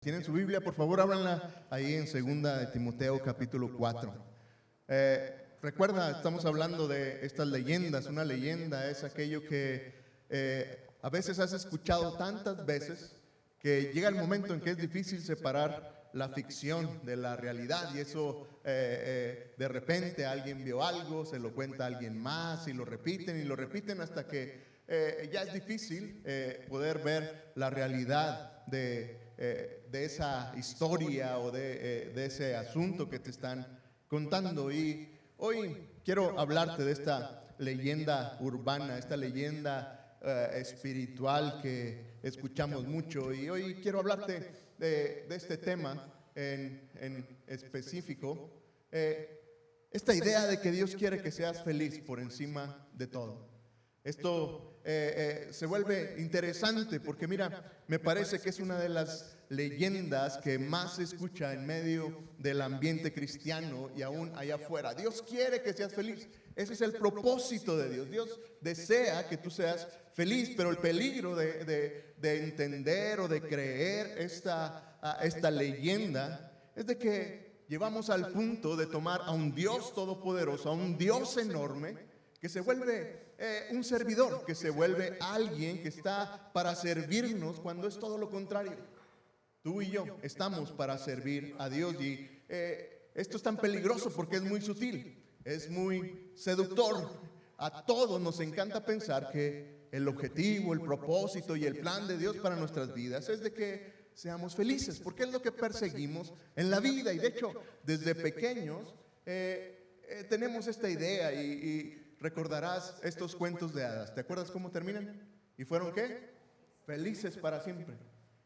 ¿Tienen su Biblia? Por favor, ábranla ahí en 2 de Timoteo capítulo 4. Recuerda, estamos hablando de estas leyendas. Una leyenda es aquello que a veces has escuchado tantas veces que llega el momento en que es difícil separar la ficción de la realidad, y eso de repente alguien vio algo, se lo cuenta a alguien más y lo repiten hasta que ya es difícil poder ver la realidad de esa historia o de ese asunto que te están contando. Y hoy quiero hablarte de esta leyenda urbana, esta leyenda espiritual que escuchamos mucho, y hoy quiero hablarte de este tema en específico, esta idea de que Dios quiere que seas feliz por encima de todo. Esto se vuelve interesante porque mira, me parece que es una de las leyendas que más se escucha en medio del ambiente cristiano y aún allá afuera. Dios quiere que seas feliz. Ese es el propósito de Dios. Dios desea que tú seas feliz, pero el peligro de entender o de creer esta leyenda es de que llevamos al punto de tomar a un Dios todopoderoso, a un Dios enorme, que se vuelve un servidor, que se vuelve alguien que está para servirnos, cuando es todo lo contrario. Tú y yo estamos para servir a Dios, y esto es tan peligroso porque es muy sutil, es muy seductor. A todos nos encanta pensar que el objetivo, el propósito y el plan de Dios para nuestras vidas es de que seamos felices, porque es lo que perseguimos en la vida. Y de hecho, desde pequeños tenemos esta idea, y recordarás estos cuentos de hadas. ¿Te acuerdas cómo terminan? ¿Y fueron qué? Felices para siempre.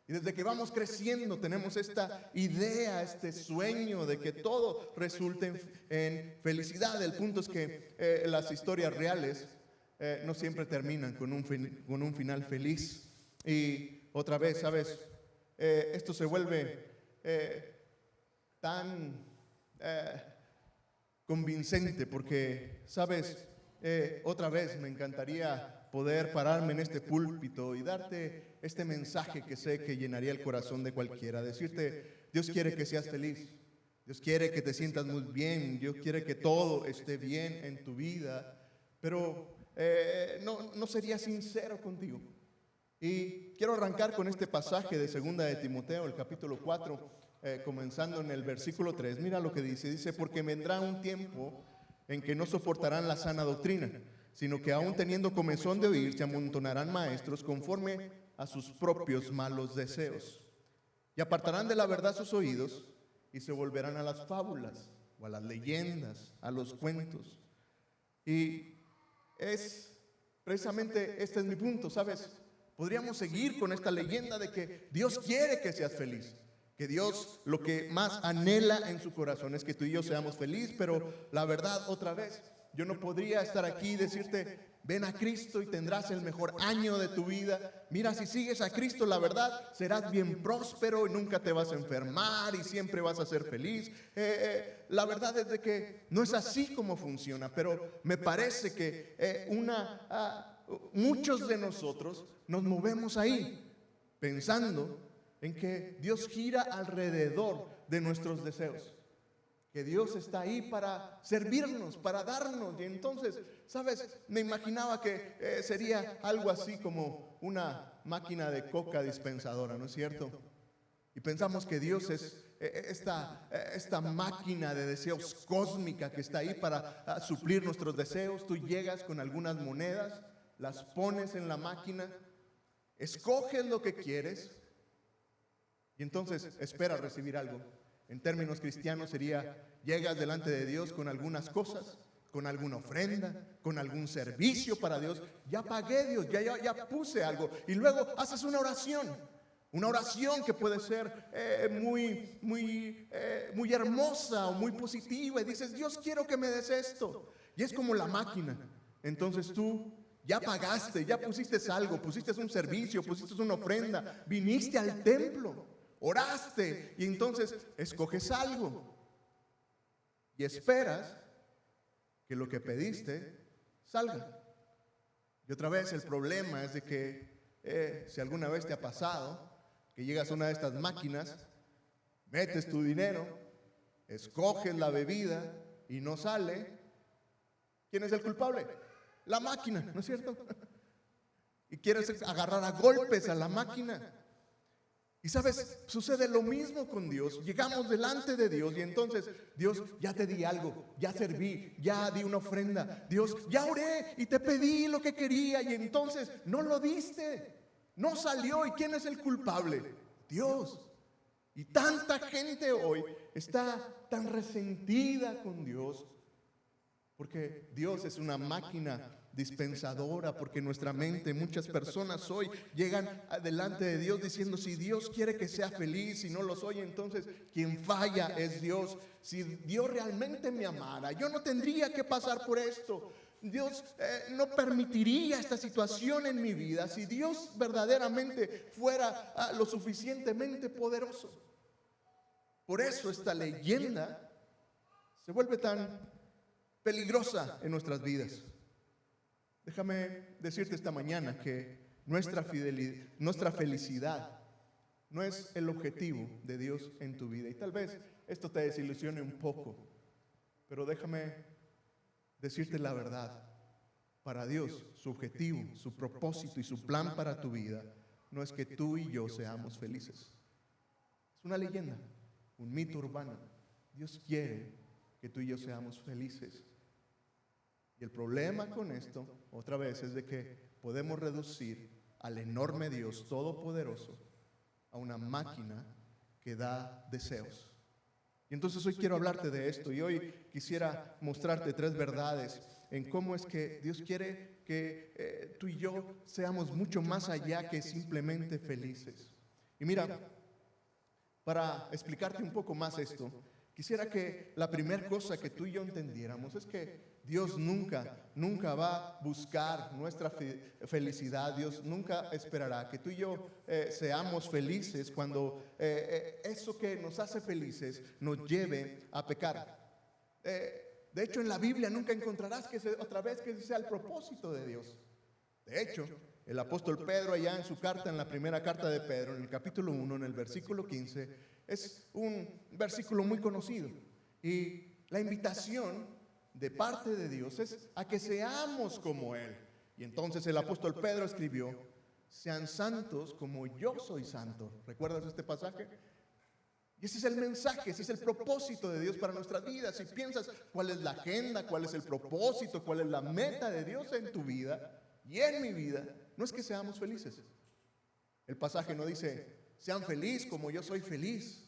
Y desde que vamos creciendo tenemos esta idea, este sueño de que todo resulte en felicidad. El punto es que las historias reales no siempre terminan con un final feliz. Y otra vez, ¿sabes? Esto se vuelve tan convincente porque, ¿sabes? Otra vez me encantaría poder pararme en este púlpito y darte este mensaje que sé que llenaría el corazón de cualquiera. Decirte, Dios quiere que seas feliz, Dios quiere que te sientas muy bien, Dios quiere que todo esté bien en tu vida, pero no sería sincero contigo. Y quiero arrancar con este pasaje de 2 de Timoteo, el capítulo 4, comenzando en el versículo 3. Mira lo que dice, porque vendrá un tiempo en que no soportarán la sana doctrina, sino que aún teniendo comezón de oír, se amontonarán maestros conforme a sus propios malos deseos, y apartarán de la verdad sus oídos, y se volverán a las fábulas, o a las leyendas, a los cuentos. Y es precisamente este es mi punto, ¿sabes? Podríamos seguir con esta leyenda de que Dios quiere que seas feliz, que Dios lo que más anhela en su corazón es que tú y yo seamos felices, pero la verdad, otra vez, yo no podría estar aquí y decirte, ven a Cristo y tendrás el mejor año de tu vida. Mira, si sigues a Cristo, la verdad, serás bien próspero y nunca te vas a enfermar y siempre vas a ser feliz. La verdad es de que no es así como funciona, pero me parece que muchos de nosotros nos movemos ahí pensando en que Dios gira alrededor de nuestros deseos, que Dios está ahí para servirnos, para darnos. Y entonces, ¿sabes? Me imaginaba que sería algo así como una máquina de coca dispensadora, ¿no es cierto? Y pensamos que Dios es esta máquina de deseos cósmica que está ahí para suplir nuestros deseos. Tú llegas con algunas monedas, las pones en la máquina, escoges lo que quieres y entonces esperas recibir algo. En términos cristianos sería, llegas delante de Dios con algunas cosas, con alguna ofrenda, con algún servicio para Dios. Ya pagué, Dios, ya puse algo. Y luego haces una oración que puede ser muy hermosa o muy positiva. Y dices, Dios, quiero que me des esto. Y es como la máquina. Entonces tú ya pagaste, ya pusiste algo, pusiste un servicio, pusiste una ofrenda, viniste al templo, oraste y entonces escoges algo y esperas que lo que pediste salga. Y otra vez el problema es de que si alguna vez te ha pasado, que llegas a una de estas máquinas, metes tu dinero, escoges la bebida y no sale. ¿Quién es el culpable? La máquina, ¿no es cierto? Y quieres agarrar a golpes a la máquina. Y sabes, sucede lo mismo con Dios. Llegamos delante de Dios y entonces, Dios, ya te di algo, ya serví, ya di una ofrenda. Dios, ya oré y te pedí lo que quería y entonces no lo diste, no salió. ¿Y quién es el culpable? Dios. Y tanta gente hoy está tan resentida con Dios porque Dios es una máquina dispensadora, porque nuestra mente, muchas personas hoy llegan delante de Dios diciendo: si Dios quiere que sea feliz y no lo soy, entonces quien falla es Dios. Si Dios realmente me amara, yo no tendría que pasar por esto. Dios no permitiría esta situación en mi vida si Dios verdaderamente fuera lo suficientemente poderoso. Por eso esta leyenda se vuelve tan peligrosa en nuestras vidas. Déjame decirte esta mañana que nuestra felicidad no es el objetivo de Dios en tu vida. Y tal vez esto te desilusione un poco, pero déjame decirte la verdad. Para Dios, su objetivo, su propósito y su plan para tu vida no es que tú y yo seamos felices. Es una leyenda, un mito urbano. Dios quiere que tú y yo seamos felices. Y el problema con esto, otra vez, es de que podemos reducir al enorme Dios todopoderoso a una máquina que da deseos. Y entonces hoy quiero hablarte de esto y hoy quisiera mostrarte 3 verdades en cómo es que Dios quiere que tú y yo seamos mucho más allá que simplemente felices. Y mira, para explicarte un poco más esto, quisiera que la primera cosa que tú y yo entendiéramos es que Dios nunca va a buscar nuestra felicidad. Dios nunca esperará que tú y yo seamos felices cuando eso que nos hace felices nos lleve a pecar. De hecho, en la Biblia nunca encontrarás que otra vez que ese sea el propósito de Dios. De hecho, el apóstol Pedro, allá en su carta, en la primera carta de Pedro, en el capítulo 1, en el versículo 15, es un versículo muy conocido. Y la invitación de parte de Dios es a que seamos como Él. Y entonces el apóstol Pedro escribió: sean santos como yo soy santo. ¿Recuerdas este pasaje? Y ese es el mensaje, ese es el propósito de Dios para nuestras vidas. Si piensas cuál es la agenda, cuál es el propósito, cuál es la meta de Dios en tu vida y en mi vida, no es que seamos felices. El pasaje no dice: sean felices como yo soy feliz.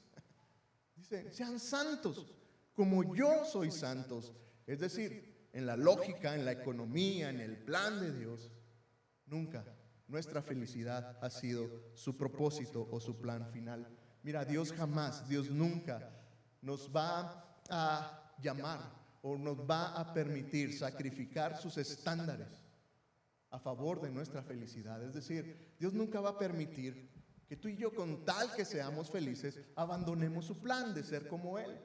Dice: sean santos como yo soy santos. Es decir, en la lógica, en la economía, en el plan de Dios, nunca nuestra felicidad ha sido su propósito o su plan final. Mira, Dios jamás, Dios nunca nos va a llamar o nos va a permitir sacrificar sus estándares a favor de nuestra felicidad. Es decir, Dios nunca va a permitir que tú y yo, con tal que seamos felices, abandonemos su plan de ser como Él.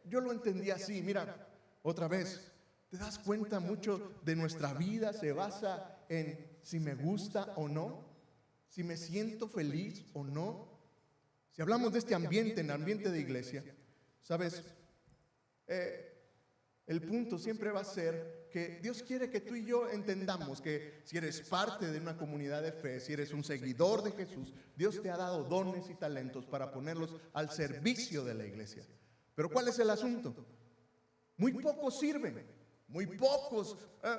Yo lo entendí así. Mira, otra vez, ¿te das cuenta? Mucho de nuestra vida se basa en si me gusta o no, si me siento feliz o no. Si hablamos de este ambiente, en el ambiente de iglesia, ¿sabes? El punto siempre va a ser que Dios quiere que tú y yo entendamos que si eres parte de una comunidad de fe, si eres un seguidor de Jesús, Dios te ha dado dones y talentos para ponerlos al servicio de la iglesia. Pero ¿cuál es el asunto? Muy pocos sirven, muy pocos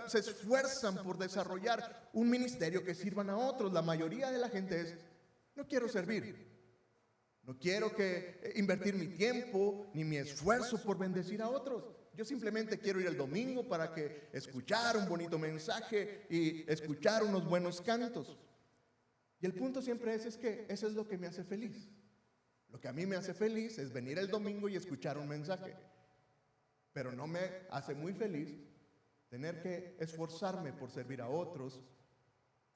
se esfuerzan por desarrollar un ministerio que sirvan a otros. La mayoría de la gente es: no quiero servir, no quiero invertir mi tiempo ni mi esfuerzo por bendecir a otros. Yo simplemente quiero ir el domingo para escuchar un bonito mensaje y escuchar unos buenos cantos. Y el punto siempre es que eso es lo que me hace feliz. Lo que a mí me hace feliz es venir el domingo y escuchar un mensaje. Pero no me hace muy feliz tener que esforzarme por servir a otros.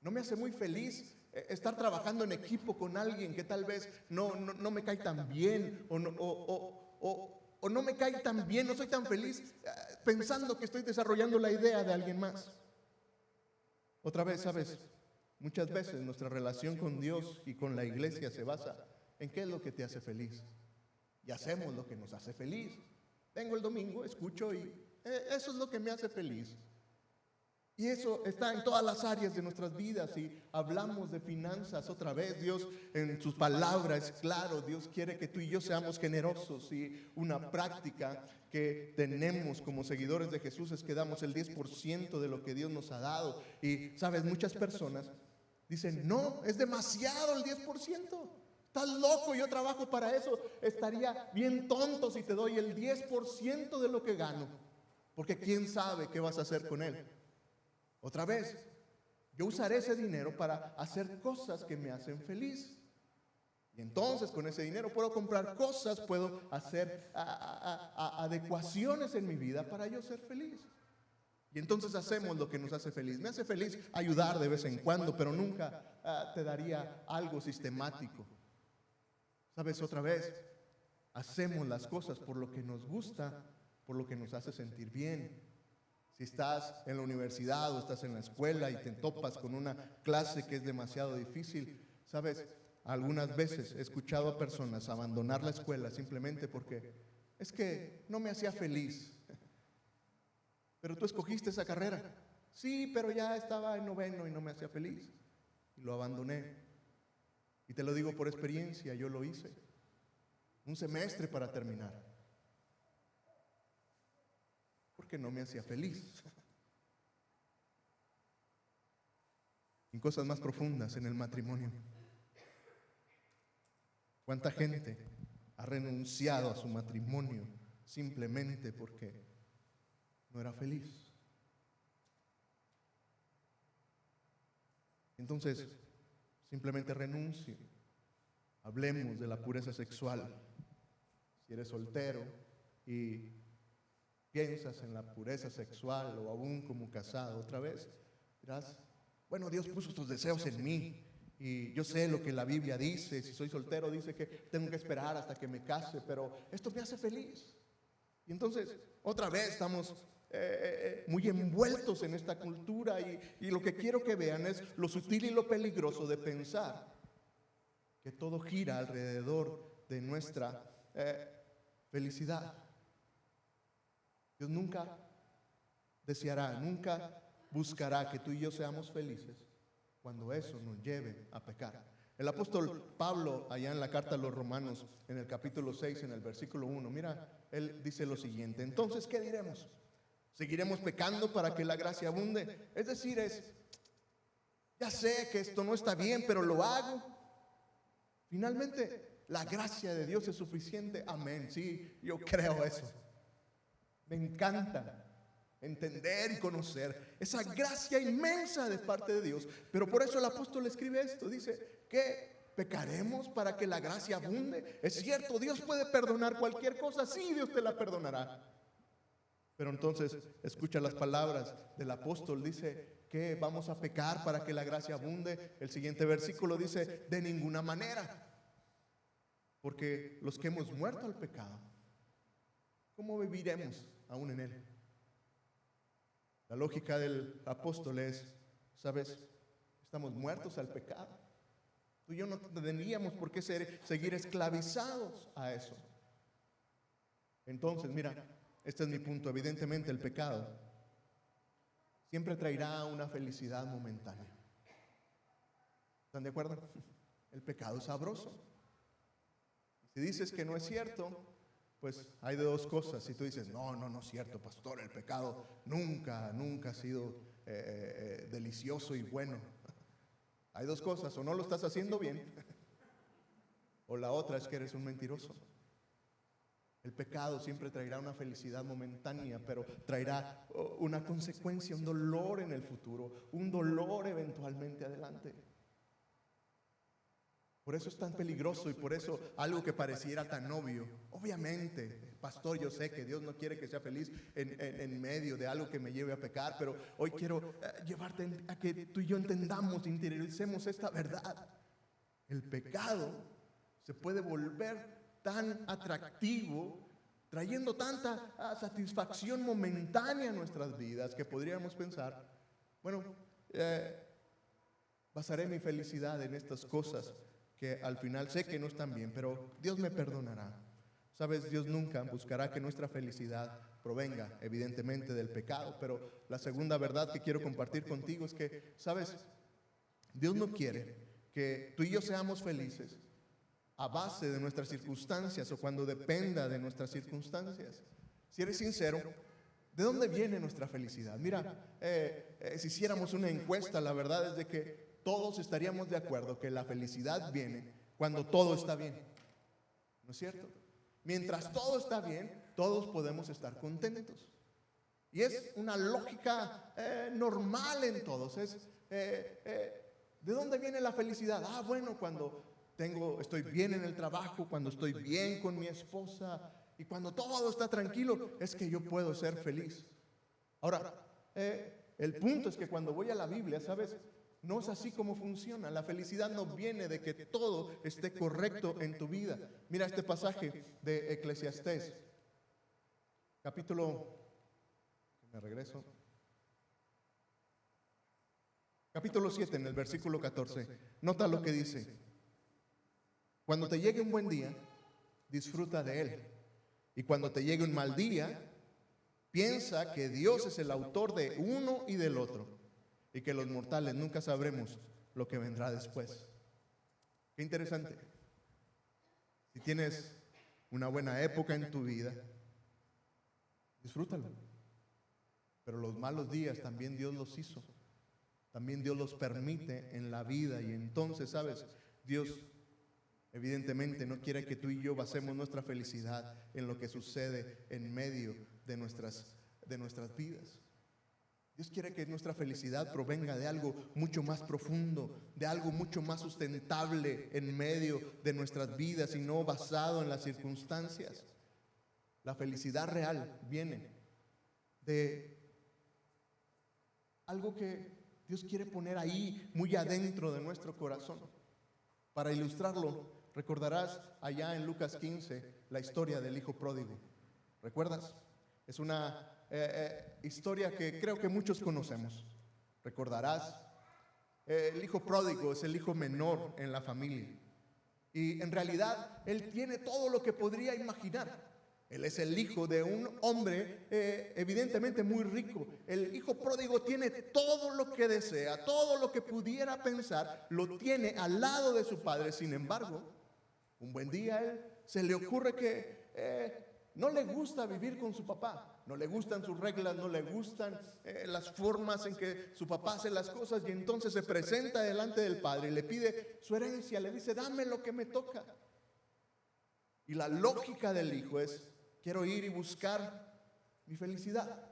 No me hace muy feliz estar trabajando en equipo con alguien que tal vez no me cae tan bien o no me cae tan bien, no soy tan feliz pensando que estoy desarrollando la idea de alguien más. Otra vez, ¿sabes? muchas veces nuestra relación con Dios y con la iglesia se basa en qué es lo que te hace feliz. Y hacemos lo que nos hace feliz. Vengo el domingo, escucho y eso es lo que me hace feliz. Y eso está en todas las áreas de nuestras vidas. Y hablamos de finanzas otra vez. Dios en sus palabras es claro. Dios quiere que tú y yo seamos generosos. Y una práctica que tenemos como seguidores de Jesús es que damos el 10% de lo que Dios nos ha dado. Y sabes, muchas personas dicen, no, es demasiado el 10%. Estás loco, yo trabajo para eso. Estaría bien tonto si te doy el 10% de lo que gano. Porque quién sabe qué vas a hacer con él. Otra vez, yo usaré ese dinero para hacer cosas que me hacen feliz. Y entonces con ese dinero puedo comprar cosas, puedo hacer adecuaciones en mi vida para yo ser feliz. Y entonces hacemos lo que nos hace feliz. Me hace feliz ayudar de vez en cuando, pero nunca te daría algo sistemático. ¿Sabes? Otra vez, hacemos las cosas por lo que nos gusta, por lo que nos hace sentir bien. Si estás en la universidad o estás en la escuela y te topas con una clase que es demasiado difícil, ¿sabes? Algunas veces he escuchado a personas abandonar la escuela simplemente porque es que no me hacía feliz. Pero tú escogiste esa carrera. Sí, pero ya estaba en noveno y no me hacía feliz. Y lo abandoné. Y te lo digo por experiencia, yo lo hice. Un semestre para terminar. Porque no me hacía feliz. En cosas más profundas, en el matrimonio. ¿Cuánta gente ha renunciado a su matrimonio simplemente porque no era feliz? Entonces, simplemente renuncie. Hablemos de la pureza sexual. Si eres soltero y piensas en la pureza sexual o aún como casado, otra vez dirás, bueno, Dios puso estos deseos en mí y yo sé lo que la Biblia dice. Si soy soltero dice que tengo que esperar hasta que me case, pero esto me hace feliz. Y entonces otra vez estamos muy envueltos en esta cultura y lo que quiero que vean es lo sutil y lo peligroso de pensar que todo gira alrededor de nuestra felicidad. Dios nunca deseará, nunca buscará que tú y yo seamos felices cuando eso nos lleve a pecar. El apóstol Pablo, allá en la carta a los Romanos, en el capítulo 6, en el versículo 1, mira, él dice lo siguiente: entonces, ¿qué diremos? ¿Seguiremos pecando para que la gracia abunde? Es decir, ya sé que esto no está bien, pero lo hago. Finalmente, la gracia de Dios es suficiente. Amén, sí, yo creo eso. Me encanta entender y conocer esa gracia inmensa de parte de Dios. Pero por eso el apóstol escribe esto. Dice que pecaremos para que la gracia abunde. Es cierto, Dios puede perdonar cualquier cosa. Sí, Dios te la perdonará. Pero entonces escucha las palabras del apóstol. Dice que vamos a pecar para que la gracia abunde. El siguiente versículo dice, de ninguna manera. Porque los que hemos muerto al pecado, ¿cómo viviremos aún en él? La lógica del apóstol es, ¿sabes? Estamos muertos al pecado. Tú y yo no tendríamos por qué seguir esclavizados a eso. Entonces, mira, este es mi punto. Evidentemente el pecado siempre traerá una felicidad momentánea. ¿Están de acuerdo? El pecado es sabroso. Si dices que no es cierto, pues hay de dos cosas. Si tú dices, no es cierto, pastor, el pecado nunca ha sido delicioso y bueno. Hay dos cosas, o no lo estás haciendo bien, o la otra es que eres un mentiroso. El pecado siempre traerá una felicidad momentánea, pero traerá una consecuencia, un dolor en el futuro, un dolor eventualmente adelante. Por eso es tan peligroso y por eso algo que pareciera tan obvio. Obviamente, pastor, yo sé que Dios no quiere que sea feliz en medio de algo que me lleve a pecar, pero hoy quiero llevarte a que tú y yo entendamos, interioricemos esta verdad. El pecado se puede volver tan atractivo, trayendo tanta satisfacción momentánea a nuestras vidas, que podríamos pensar, bueno, basaré mi felicidad en estas cosas que al final sé que no están bien, pero Dios me perdonará. Sabes, Dios nunca buscará que nuestra felicidad provenga, evidentemente, del pecado, pero la segunda verdad que quiero compartir contigo es que, sabes, Dios no quiere que tú y yo seamos felices a base de nuestras circunstancias o cuando dependa de nuestras circunstancias. Si eres sincero, ¿de dónde viene nuestra felicidad? Mira, si hiciéramos una encuesta, la verdad es de que todos estaríamos de acuerdo que la felicidad viene cuando todo está bien. ¿No es cierto? Mientras todo está bien, todos podemos estar contentos. Y es una lógica normal en todos. ¿De dónde viene la felicidad? Ah, bueno, cuando estoy bien en el trabajo, cuando estoy bien con mi esposa y cuando todo está tranquilo, es que yo puedo ser feliz. Ahora, el punto es que cuando voy a la Biblia, ¿sabes? No es así como funciona. La felicidad no viene de que todo esté correcto en tu vida. Mira este pasaje de Eclesiastés, capítulo 7, en el versículo 14. Nota lo que dice: cuando te llegue un buen día, disfruta de él. Y cuando te llegue un mal día, piensa que Dios es el autor de uno y del otro, y que los mortales nunca sabremos lo que vendrá después. Qué interesante. Si tienes una buena época en tu vida, disfrútalo. Pero los malos días también Dios los hizo. También Dios los permite en la vida. Y entonces, ¿sabes? Dios evidentemente no quiere que tú y yo basemos nuestra felicidad en lo que sucede en medio de nuestras vidas. Dios quiere que nuestra felicidad provenga de algo mucho más profundo, de algo mucho más sustentable en medio de nuestras vidas y no basado en las circunstancias. La felicidad real viene de algo que Dios quiere poner ahí muy adentro de nuestro corazón. Para ilustrarlo, recordarás allá en Lucas 15 la historia del hijo pródigo. ¿Recuerdas? Es una historia que creo que muchos conocemos. Recordarás, el hijo pródigo es el hijo menor en la familia. Y en realidad, él tiene todo lo que podría imaginar. Él es el hijo de un hombre evidentemente muy rico. El hijo pródigo tiene todo lo que desea, todo lo que pudiera pensar, lo tiene al lado de su padre. Sin embargo, un buen día a él se le ocurre que no le gusta vivir con su papá. No le gustan sus reglas, no le gustan las formas en que su papá hace las cosas. Y entonces se presenta delante del padre y le pide su herencia. Le dice: dame lo que me toca. Y la lógica del hijo es: quiero ir y buscar mi felicidad.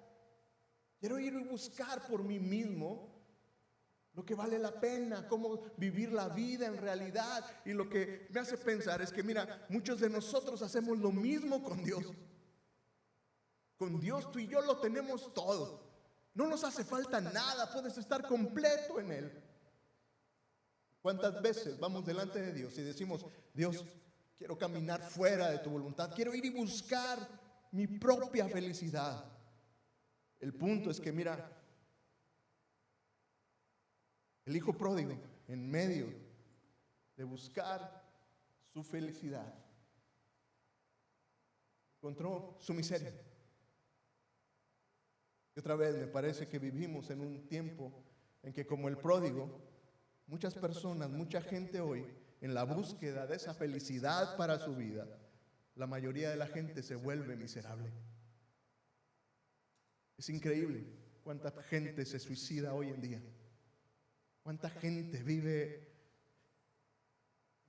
Quiero ir y buscar por mí mismo lo que vale la pena, cómo vivir la vida en realidad. Y lo que me hace pensar es que, mira, muchos de nosotros hacemos lo mismo con Dios. Con Dios tú y yo lo tenemos todo. No nos hace falta nada, puedes estar completo en Él. ¿Cuántas veces vamos delante de Dios y decimos: Dios, quiero caminar fuera de tu voluntad, quiero ir y buscar mi propia felicidad? El punto es que, mira, el hijo pródigo, en medio de buscar su felicidad, encontró su miseria. Y otra vez me parece que vivimos en un tiempo en que, como el pródigo, muchas personas, mucha gente hoy, en la búsqueda de esa felicidad para su vida, la mayoría de la gente se vuelve miserable. Es increíble cuánta gente se suicida hoy en día. Cuánta gente vive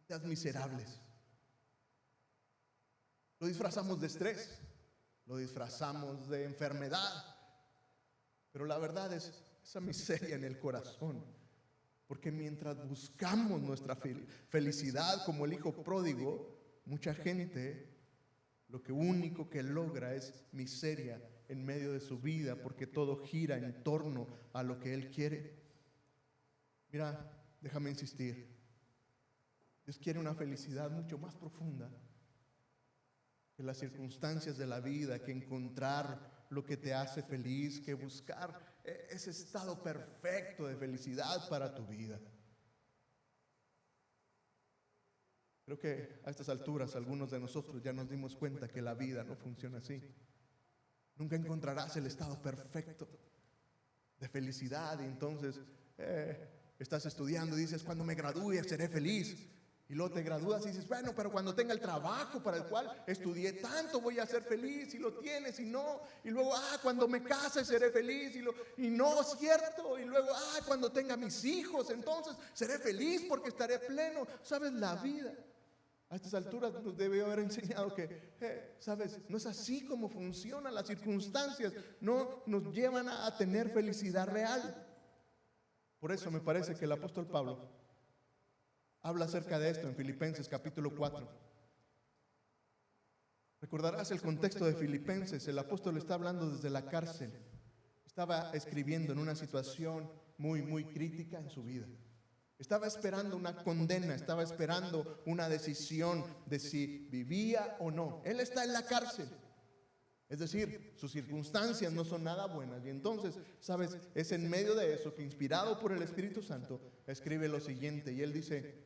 vidas miserables. Lo disfrazamos de estrés, lo disfrazamos de enfermedad, pero la verdad es esa miseria en el corazón. Porque mientras buscamos nuestra felicidad como el hijo pródigo, mucha gente lo único que logra es miseria en medio de su vida, porque todo gira en torno a lo que él quiere. Mira, déjame insistir. Dios quiere una felicidad mucho más profunda que las circunstancias de la vida, que encontrar lo que te hace feliz, que buscar ese estado perfecto de felicidad para tu vida. Creo que a estas alturas algunos de nosotros ya nos dimos cuenta que la vida no funciona así. Nunca encontrarás el estado perfecto de felicidad y entonces estás estudiando y dices, cuando me gradúe seré feliz. Y luego te gradúas y dices, bueno, pero cuando tenga el trabajo para el cual estudié tanto voy a ser feliz, y lo tienes y no. Y luego, cuando me case seré feliz, y no, cierto. Y luego, cuando tenga mis hijos entonces seré feliz porque estaré pleno. ¿Sabes? La vida a estas alturas nos debe haber enseñado que, ¿sabes? No es así como funcionan las circunstancias. No nos llevan a tener felicidad real. Por eso me parece que el apóstol Pablo habla acerca de esto en Filipenses capítulo 4. Recordarás el contexto de Filipenses. El apóstol está hablando desde la cárcel. Estaba escribiendo en una situación muy crítica en su vida. Estaba esperando una condena, estaba esperando una decisión de si vivía o no. Él está en la cárcel. Es decir, sus circunstancias no son nada buenas. Y entonces, ¿sabes? Es en medio de eso que, inspirado por el Espíritu Santo, escribe lo siguiente. Y él dice,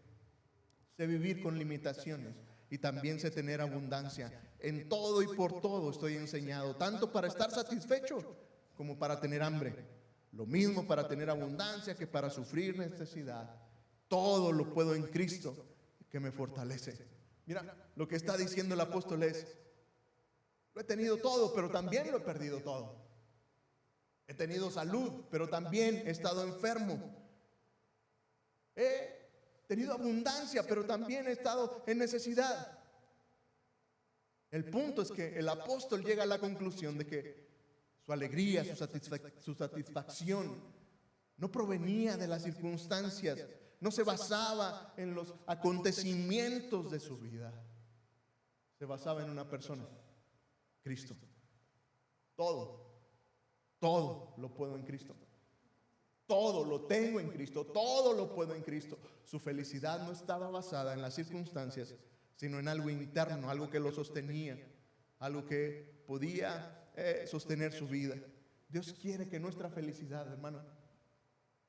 sé vivir con limitaciones y también sé tener abundancia. En todo y por todo estoy enseñado, tanto para estar satisfecho como para tener hambre. Lo mismo para tener abundancia que para sufrir necesidad. Todo lo puedo en Cristo que me fortalece. Mira, lo que está diciendo el apóstol es, lo he tenido todo, pero también lo he perdido todo. He tenido salud, pero también he estado enfermo. He tenido abundancia, pero también he estado en necesidad. El punto es que el apóstol llega a la conclusión de que su alegría, su satisfacción no provenía de las circunstancias, no se basaba en los acontecimientos de su vida, se basaba en una persona, Cristo. Todo lo puedo en Cristo. Todo lo tengo en Cristo, todo lo puedo en Cristo. Su felicidad no estaba basada en las circunstancias, sino en algo interno, algo que lo sostenía, algo que podía sostener su vida. Dios quiere que nuestra felicidad, hermano,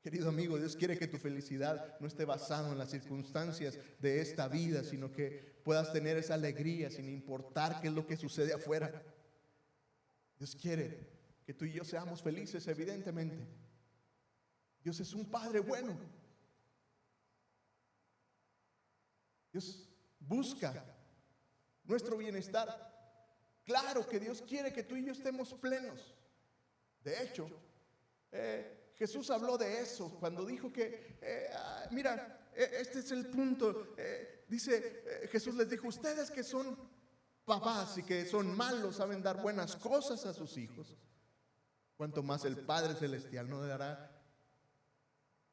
querido amigo, Dios quiere que tu felicidad no esté basada en las circunstancias de esta vida, sino que puedas tener esa alegría sin importar qué es lo que sucede afuera. Dios quiere que tú y yo seamos felices, evidentemente. Dios es un Padre bueno. Dios busca nuestro bienestar. Claro que Dios quiere que tú y yo estemos plenos. De hecho, Jesús habló de eso cuando dijo que, mira, este es el punto. Dice, Jesús les dijo, ustedes que son papás y que son malos, saben dar buenas cosas a sus hijos, cuanto más el Padre Celestial no dará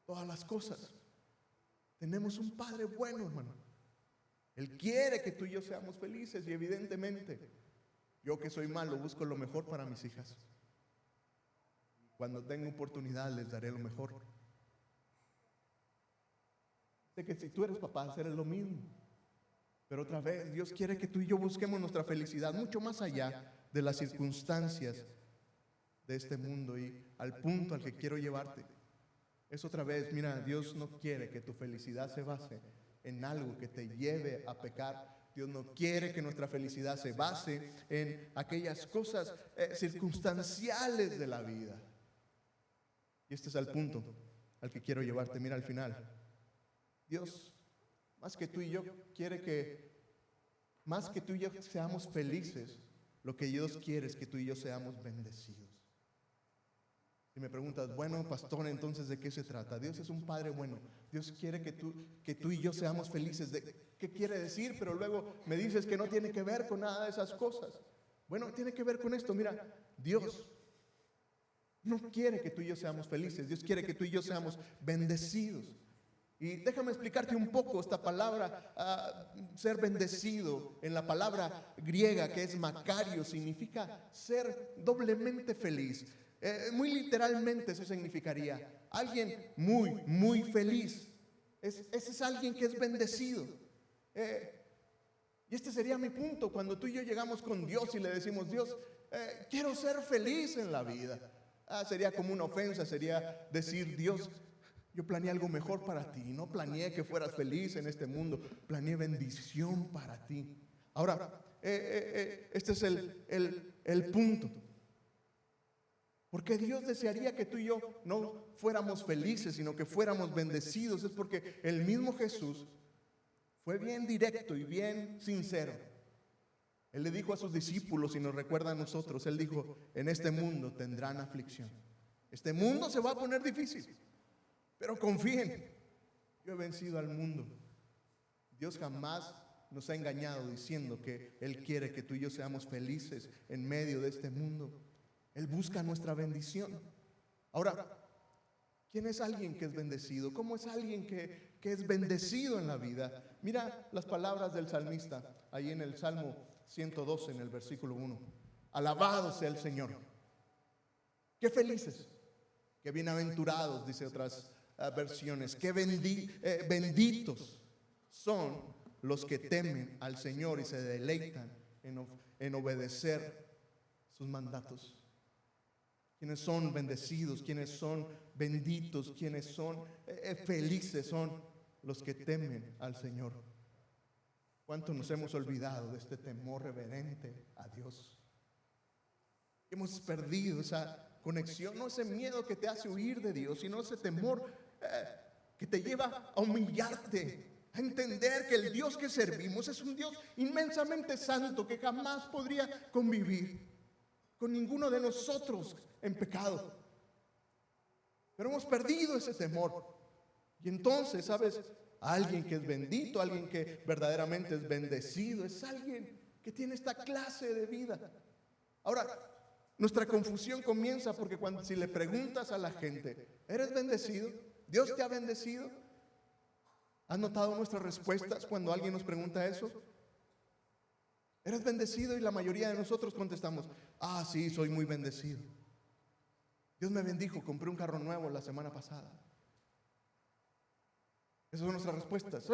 todas las cosas. Tenemos un Padre bueno, hermano. Él quiere que tú y yo seamos felices, y evidentemente yo, que soy malo, busco lo mejor para mis hijas. Cuando tenga oportunidad les daré lo mejor. Sé que si tú eres papá, harás lo mismo. Pero otra vez, Dios quiere que tú y yo busquemos nuestra felicidad mucho más allá de las circunstancias de este mundo, y al punto al que quiero llevarte es otra vez, mira, Dios no quiere que tu felicidad se base en algo que te lleve a pecar. Dios no quiere que nuestra felicidad se base en aquellas cosas circunstanciales de la vida. Y este es el punto al que quiero llevarte. Mira, al final, Dios, más que tú y yo, quiere que, más que tú y yo seamos felices, lo que Dios quiere es que tú y yo seamos bendecidos. Y me preguntas, bueno, pastor, entonces ¿de qué se trata? Dios es un Padre bueno. Dios quiere que tú y yo seamos felices. ¿Qué quiere decir? Pero luego me dices que no tiene que ver con nada de esas cosas. Bueno, tiene que ver con esto. Mira, Dios no quiere que tú y yo seamos felices. Dios quiere que tú y yo seamos bendecidos. Y déjame explicarte un poco esta palabra, ser bendecido. En la palabra griega, que es Macario, significa ser doblemente feliz. Muy literalmente eso significaría alguien muy feliz. Ese es alguien que es bendecido. Y este sería mi punto cuando tú y yo llegamos con Dios y le decimos, Dios, quiero ser feliz en la vida. Sería como una ofensa, sería decir, Dios, Yo planeé algo mejor para ti. No planeé que fueras feliz en este mundo. Planeé bendición para ti. Ahora, este es el punto. Porque Dios desearía que tú y yo no fuéramos felices, sino que fuéramos bendecidos. Es porque el mismo Jesús fue bien directo y bien sincero. Él le dijo a sus discípulos, y nos recuerda a nosotros, Él dijo: en este mundo tendrán aflicción. Este mundo se va a poner difícil, pero confíen, yo he vencido al mundo. Dios jamás nos ha engañado diciendo que Él quiere que tú y yo seamos felices en medio de este mundo. Él busca nuestra bendición. Ahora, ¿quién es alguien que es bendecido? ¿Cómo es alguien que es bendecido en la vida? Mira las palabras del salmista, ahí en el Salmo 112, en el versículo 1. Alabado sea el Señor. Qué felices, qué bienaventurados, dice otras versiones, qué benditos son los que temen al Señor y se deleitan en obedecer sus mandatos. Quienes son bendecidos, quienes son benditos, quienes son felices son los que temen al Señor. ¿Cuánto nos hemos olvidado de este temor reverente a Dios? Hemos perdido esa conexión, no ese miedo que te hace huir de Dios, sino ese temor que te lleva a humillarte, a entender que el Dios que servimos es un Dios inmensamente santo, que jamás podría convivir con ninguno de nosotros en pecado. Pero hemos perdido ese temor. Y entonces, ¿sabes? Alguien que es bendito, alguien que verdaderamente es bendecido, es alguien que tiene esta clase de vida. Ahora, nuestra confusión comienza porque si le preguntas a la gente: ¿eres bendecido? ¿Dios te ha bendecido? ¿Has notado nuestras respuestas cuando alguien nos pregunta eso? ¿Eres bendecido? Y la mayoría de nosotros contestamos: ah, sí, soy muy bendecido. Dios me bendijo, compré un carro nuevo la semana pasada. Esas son nuestras respuestas.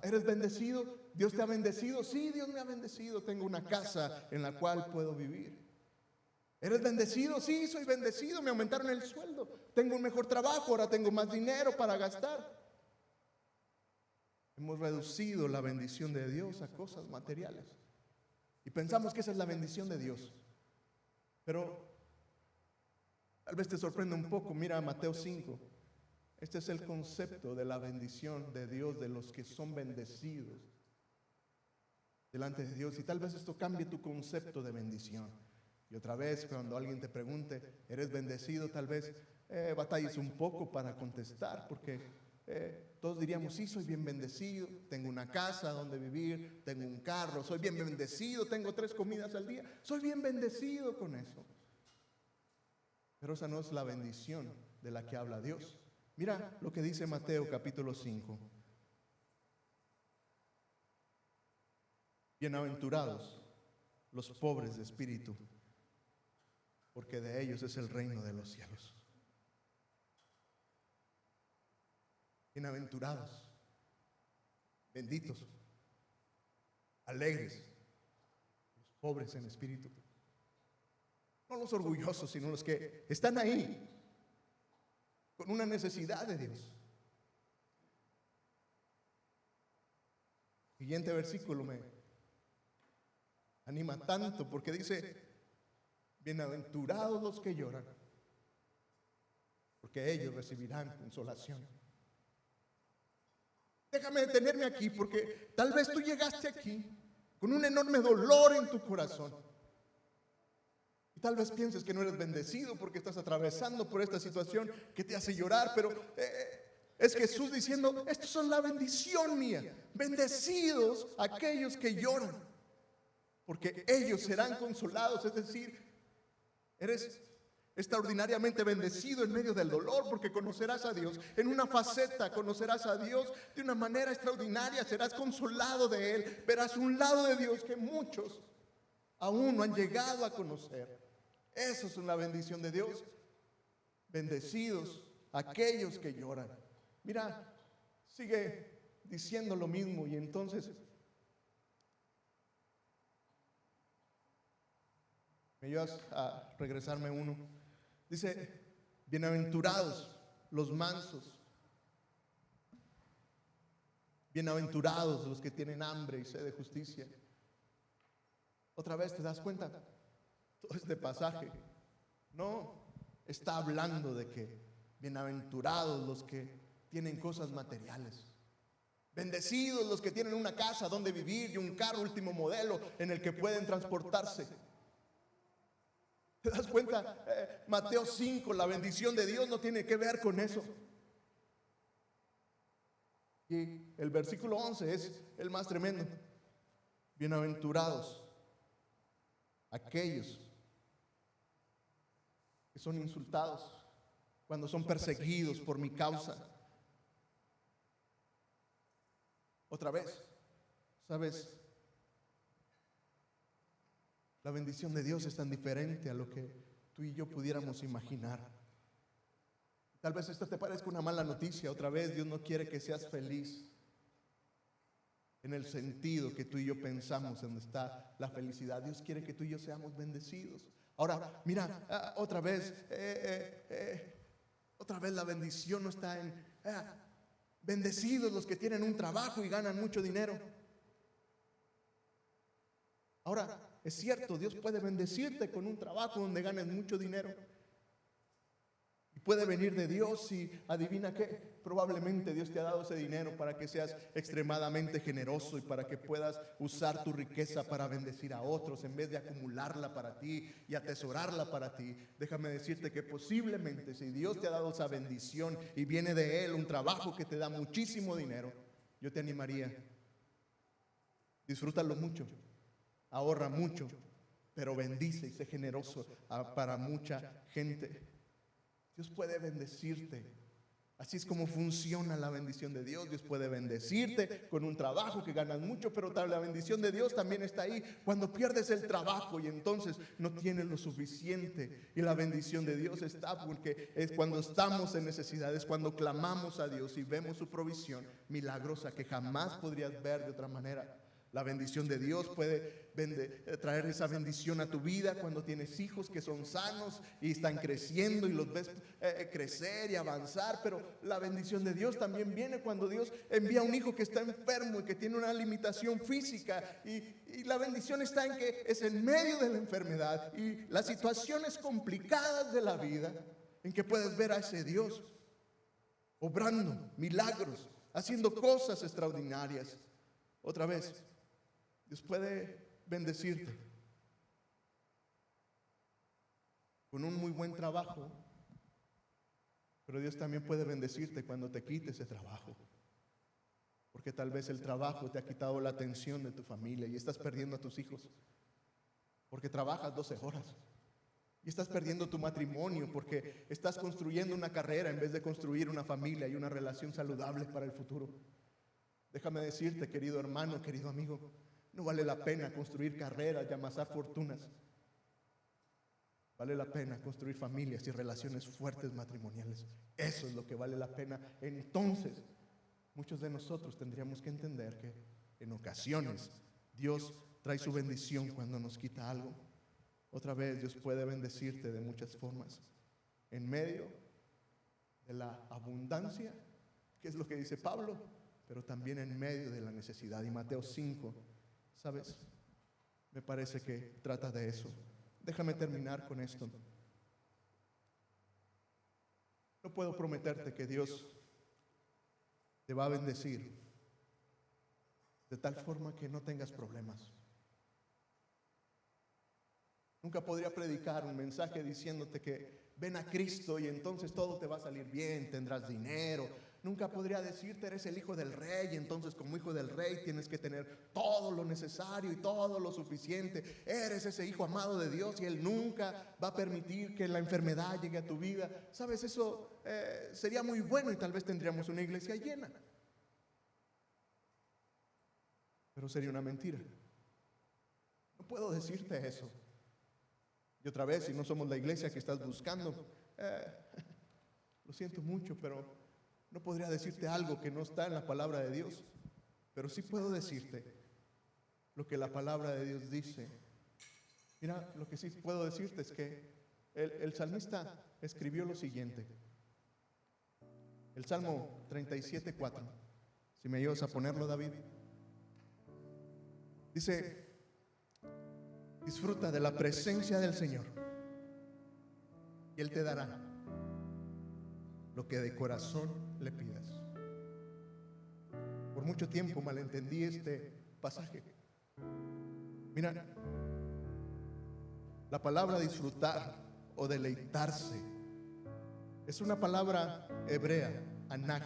¿Eres bendecido? ¿Dios te ha bendecido? Sí, Dios me ha bendecido. Tengo una casa en la cual puedo vivir. ¿Eres bendecido? Sí, soy bendecido. Me aumentaron el sueldo. Tengo un mejor trabajo. Ahora tengo más dinero para gastar. Hemos reducido la bendición de Dios a cosas materiales. Y pensamos que esa es la bendición de Dios. Pero tal vez te sorprenda un poco. Mira Mateo 5. Este es el concepto de la bendición de Dios, de los que son bendecidos delante de Dios. Y tal vez esto cambie tu concepto de bendición. Y otra vez, cuando alguien te pregunte: ¿eres bendecido? Tal vez batalles un poco para contestar, porque todos diríamos: sí, soy bien bendecido, tengo una casa donde vivir, tengo un carro, soy bien bendecido, tengo 3 comidas al día, soy bien bendecido con eso. Pero esa no es la bendición de la que habla Dios. Mira lo que dice Mateo capítulo 5. Bienaventurados los pobres de espíritu, porque de ellos es el reino de los cielos. Bienaventurados, benditos, alegres, los pobres en espíritu. No los orgullosos, sino los que están ahí con una necesidad de Dios. Siguiente versículo me anima tanto porque dice: bienaventurados los que lloran, porque ellos recibirán consolación. Déjame detenerme aquí, porque tal vez tú llegaste aquí con un enorme dolor en tu corazón. Y tal vez pienses que no eres bendecido porque estás atravesando por esta situación que te hace llorar, pero es Jesús diciendo: estos son la bendición mía. Bendecidos aquellos que lloran, porque ellos serán consolados. Es decir, eres extraordinariamente bendecido en medio del dolor, porque conocerás a Dios en una faceta, conocerás a Dios de una manera extraordinaria, serás consolado de Él, verás un lado de Dios que muchos aún no han llegado a conocer. Eso es una bendición de Dios. Bendecidos aquellos que lloran. Mira, sigue diciendo lo mismo, y entonces me ayudas a regresarme uno. Dice: bienaventurados los mansos, Bienaventurados los que tienen hambre y sed de justicia. Otra vez te das cuenta, todo este pasaje no está hablando de que bienaventurados los que tienen cosas materiales. Bendecidos los que tienen una casa donde vivir y un carro último modelo en el que pueden transportarse. ¿Te das cuenta? Mateo 5, la bendición de Dios no tiene que ver con eso. Y el versículo 11 es el más tremendo. Bienaventurados aquellos que son insultados cuando son perseguidos por mi causa. Otra vez, ¿sabes? La bendición de Dios es tan diferente a lo que tú y yo pudiéramos imaginar. Tal vez esto te parezca una mala noticia. Otra vez, Dios no quiere que seas feliz en el sentido que tú y yo pensamos en donde está la felicidad. Dios quiere que tú y yo seamos bendecidos. Ahora, mira, otra vez la bendición no está en bendecidos los que tienen un trabajo y ganan mucho dinero. Ahora, es cierto, Dios puede bendecirte con un trabajo donde ganes mucho dinero. Y puede venir de Dios y adivina qué, probablemente Dios te ha dado ese dinero para que seas extremadamente generoso y para que puedas usar tu riqueza para bendecir a otros en vez de acumularla para ti y atesorarla para ti. Déjame decirte que posiblemente si Dios te ha dado esa bendición y viene de Él un trabajo que te da muchísimo dinero, yo te animaría, disfrútalo mucho. Ahorra mucho, pero bendice y sé generoso para mucha gente. Dios puede bendecirte. Así es como funciona la bendición de Dios. Dios puede bendecirte con un trabajo que ganas mucho, pero la bendición de Dios también está ahí cuando pierdes el trabajo y entonces no tienes lo suficiente. Y la bendición de Dios está porque es cuando estamos en necesidad, es cuando clamamos a Dios y vemos su provisión milagrosa que jamás podrías ver de otra manera. La bendición de Dios puede traer esa bendición a tu vida cuando tienes hijos que son sanos y están creciendo y los ves crecer y avanzar. Pero la bendición de Dios también viene cuando Dios envía a un hijo que está enfermo y que tiene una limitación física. Y la bendición está en que es en medio de la enfermedad y las situaciones complicadas de la vida en que puedes ver a ese Dios obrando milagros, haciendo cosas extraordinarias. Otra vez, Dios puede bendecirte con un muy buen trabajo, pero Dios también puede bendecirte cuando te quite ese trabajo, porque tal vez el trabajo te ha quitado la atención de tu familia y estás perdiendo a tus hijos, porque trabajas 12 horas, y estás perdiendo tu matrimonio porque estás construyendo una carrera en vez de construir una familia y una relación saludable para el futuro. Déjame decirte, querido hermano, querido amigo, no vale la pena construir carreras y amasar fortunas. Vale la pena construir familias y relaciones fuertes matrimoniales. Eso es lo que vale la pena. Entonces, muchos de nosotros tendríamos que entender que en ocasiones Dios trae su bendición cuando nos quita algo. Otra vez, Dios puede bendecirte de muchas formas. En medio de la abundancia, que es lo que dice Pablo, pero también en medio de la necesidad. Y Mateo 5, ¿sabes? Me parece que trata de eso. Déjame terminar con esto. No puedo prometerte que Dios te va a bendecir de tal forma que no tengas problemas. Nunca podría predicar un mensaje diciéndote que ven a Cristo y entonces todo te va a salir bien, tendrás dinero. Nunca podría decirte eres el hijo del rey y entonces como hijo del rey tienes que tener todo lo necesario y todo lo suficiente. Eres ese hijo amado de Dios y Él nunca va a permitir que la enfermedad llegue a tu vida. Sabes, eso sería muy bueno y tal vez tendríamos una iglesia llena. Pero sería una mentira. No puedo decirte eso. Y otra vez, si no somos la iglesia que estás buscando, lo siento mucho, pero no podría decirte algo que no está en la palabra de Dios. Pero sí puedo decirte lo que la palabra de Dios dice. Mira, lo que sí puedo decirte es que el salmista escribió lo siguiente. El Salmo 37:4. Si me ayudas a ponerlo, David. Dice: disfruta de la presencia del Señor y Él te dará lo que de corazón le pidas. Por mucho tiempo malentendí este pasaje. Mira, la palabra disfrutar o deleitarse es una palabra hebrea, anaj.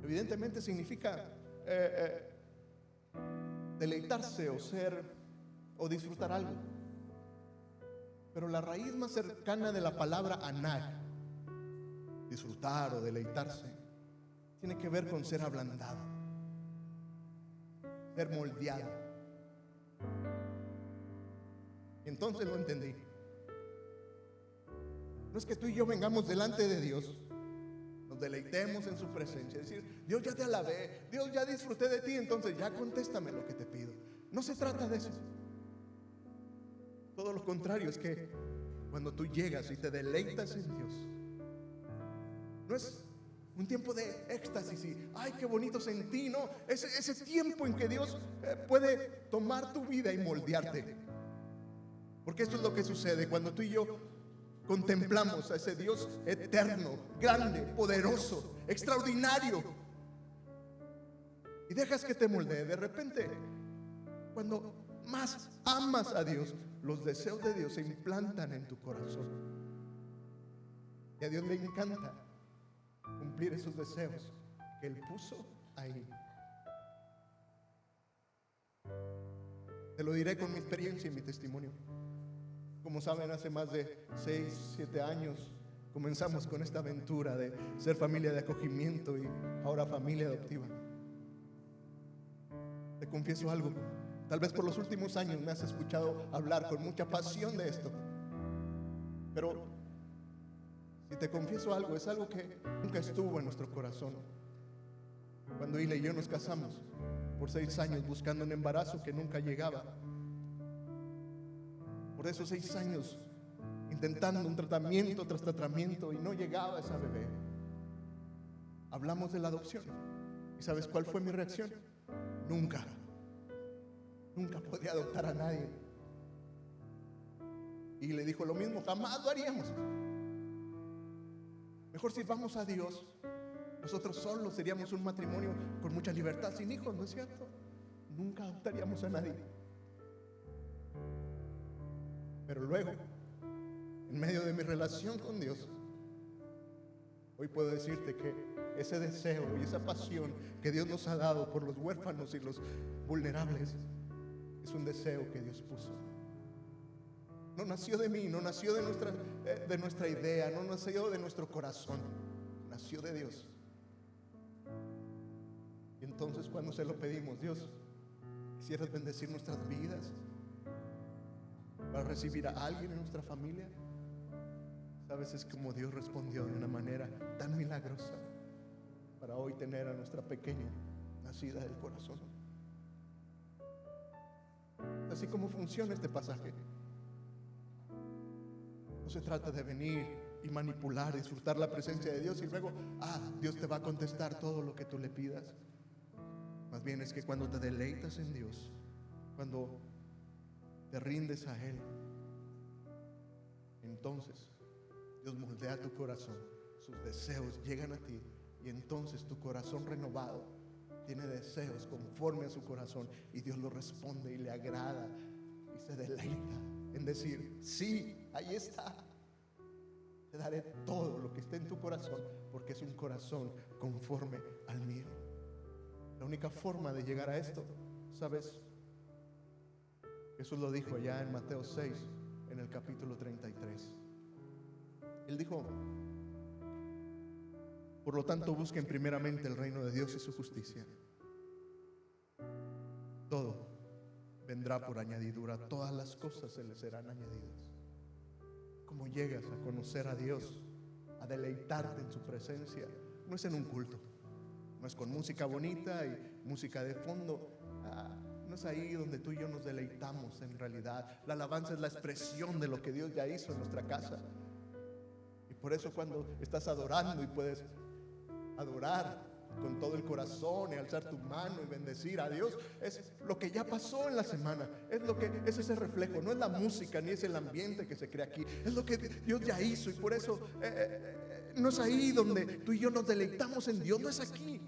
Evidentemente significa deleitarse o ser o disfrutar algo. Pero la raíz más cercana de la palabra anaj, disfrutar o deleitarse, tiene que ver con ser ablandado, ser moldeado. Y entonces lo entendí. No es que tú y yo vengamos delante de Dios, nos deleitemos en su presencia, decir: Dios, ya te alabé, Dios, ya disfruté de ti, entonces ya contéstame lo que te pido. No se trata de eso. Todo lo contrario, es que cuando tú llegas y te deleitas en Dios, no es un tiempo de éxtasis y ay, qué bonito sentí, no, ese tiempo en que Dios puede tomar tu vida y moldearte. Porque esto es lo que sucede cuando tú y yo contemplamos a ese Dios eterno, grande, poderoso, extraordinario, y dejas que te moldee. De repente, cuando más amas a Dios, los deseos de Dios se implantan en tu corazón. Y a Dios le encanta cumplir esos deseos que Él puso ahí. Te lo diré con mi experiencia y mi testimonio. Como saben, hace más de 6, 7 años comenzamos con esta aventura de ser familia de acogimiento y ahora familia adoptiva. Te confieso algo. Tal vez por los últimos años me has escuchado hablar con mucha pasión de esto. Pero si te confieso algo, es algo que nunca estuvo en nuestro corazón. Cuando Ile y yo nos casamos por 6 años buscando un embarazo que nunca llegaba. Por esos 6 años intentando un tratamiento tras tratamiento y no llegaba esa bebé. Hablamos de la adopción. ¿Y sabes cuál fue mi reacción? Nunca podía adoptar a nadie. Y le dijo lo mismo: jamás lo haríamos. Mejor sirvamos a Dios. Nosotros solos seríamos un matrimonio con mucha libertad, sin hijos, ¿no es cierto? Nunca adoptaríamos a nadie. Pero luego, en medio de mi relación con Dios, hoy puedo decirte que ese deseo y esa pasión que Dios nos ha dado por los huérfanos y los vulnerables es un deseo que Dios puso. No nació de mí, no nació de nuestra idea, no nació de nuestro corazón, nació de Dios. Y entonces cuando se lo pedimos: Dios, ¿quisieras bendecir nuestras vidas para recibir a alguien en nuestra familia? Sabes, es como Dios respondió de una manera tan milagrosa para hoy tener a nuestra pequeña nacida del corazón. Así como funciona este pasaje. No se trata de venir y manipular, disfrutar la presencia de Dios y luego, Dios te va a contestar todo lo que tú le pidas. Más bien es que cuando te deleitas en Dios, cuando te rindes a Él, entonces Dios moldea tu corazón, sus deseos llegan a ti y entonces tu corazón renovado tiene deseos conforme a su corazón y Dios lo responde y le agrada y se deleita en decir: sí, ahí está, te daré todo lo que esté en tu corazón porque es un corazón conforme al mío. La única forma de llegar a esto, ¿sabes? Jesús lo dijo ya en Mateo 6, en el capítulo 33. Él dijo: por lo tanto, busquen primeramente el reino de Dios y su justicia. Todo vendrá por añadidura, todas las cosas se les serán añadidas. ¿Cómo llegas a conocer a Dios, a deleitarte en su presencia? No es en un culto, no es con música bonita y música de fondo. No es ahí donde tú y yo nos deleitamos en realidad. La alabanza es la expresión de lo que Dios ya hizo en nuestra casa. Y por eso cuando estás adorando y puedes adorar con todo el corazón y alzar tu mano y bendecir a Dios, es lo que ya pasó en la semana, es ese reflejo, no es la música ni es el ambiente que se crea aquí, es lo que Dios ya hizo. Y por eso no es ahí donde tú y yo nos deleitamos en Dios, no es aquí,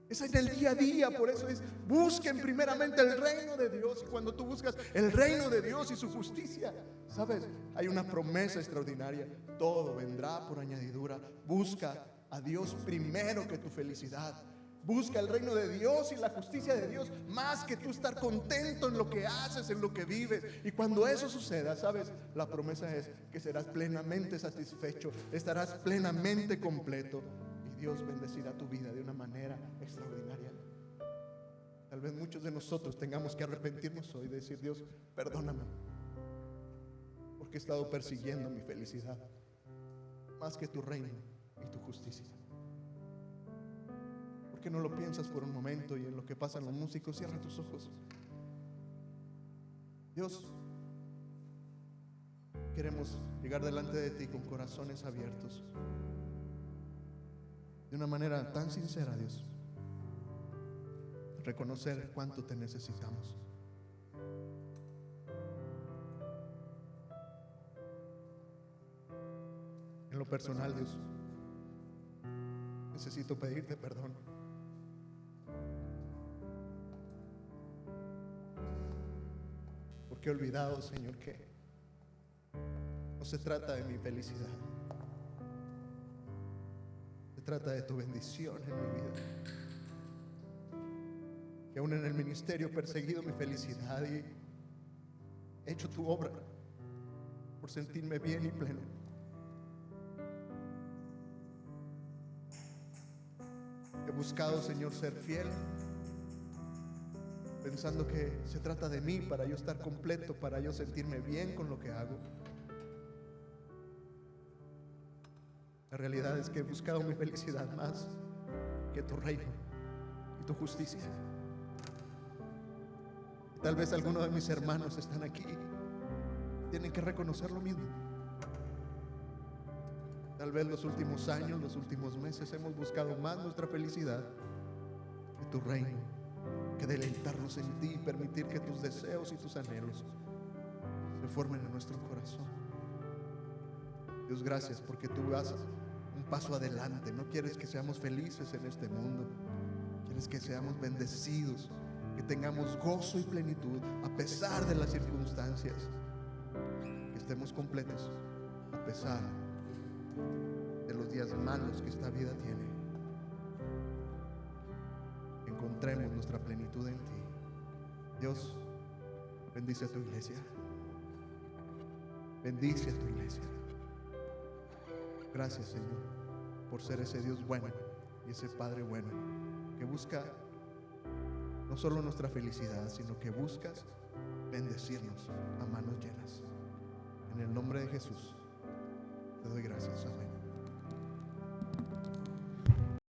es en el día a día. Por eso busquen primeramente el reino de Dios, y cuando tú buscas el reino de Dios y su justicia, sabes, hay una promesa extraordinaria: todo vendrá por añadidura. Busca a Dios primero que tu felicidad. Busca el reino de Dios y la justicia de Dios más que tú estar contento en lo que haces, en lo que vives. Y cuando eso suceda, sabes, la promesa es que serás plenamente satisfecho, estarás plenamente completo, y Dios bendecirá tu vida de una manera extraordinaria. Tal vez muchos de nosotros tengamos que arrepentirnos hoy, de decir: Dios, perdóname, porque he estado persiguiendo mi felicidad más que tu reino y tu justicia. ¿Por qué no lo piensas por un momento? Y en lo que pasan los músicos, cierra tus ojos. Dios, queremos llegar delante de ti con corazones abiertos, de una manera tan sincera, Dios, reconocer cuánto te necesitamos. En lo personal, Dios, necesito pedirte perdón. Porque he olvidado, Señor, que no se trata de mi felicidad, se trata de tu bendición en mi vida. Que aún en el ministerio he perseguido mi felicidad y he hecho tu obra por sentirme bien y pleno. He buscado, Señor, ser fiel, pensando que se trata de mí para yo estar completo, para yo sentirme bien con lo que hago. La realidad es que he buscado mi felicidad más que tu reino y tu justicia. Y tal vez algunos de mis hermanos están aquí, tienen que reconocer lo mismo. Tal vez los últimos años, los últimos meses hemos buscado más nuestra felicidad que tu reino, que deleitarnos en ti y permitir que tus deseos y tus anhelos se formen en nuestro corazón. Dios, gracias porque tú vas un paso adelante. No quieres que seamos felices en este mundo, quieres que seamos bendecidos, que tengamos gozo y plenitud a pesar de las circunstancias, que estemos completos a pesar de los días malos que esta vida tiene. Encontremos nuestra plenitud en ti. Dios, bendice a tu iglesia. Bendice a tu iglesia. Gracias, Señor, por ser ese Dios bueno y ese Padre bueno que busca no solo nuestra felicidad, sino que buscas bendecirnos a manos llenas. En el nombre de Jesús te doy gracias. Amén.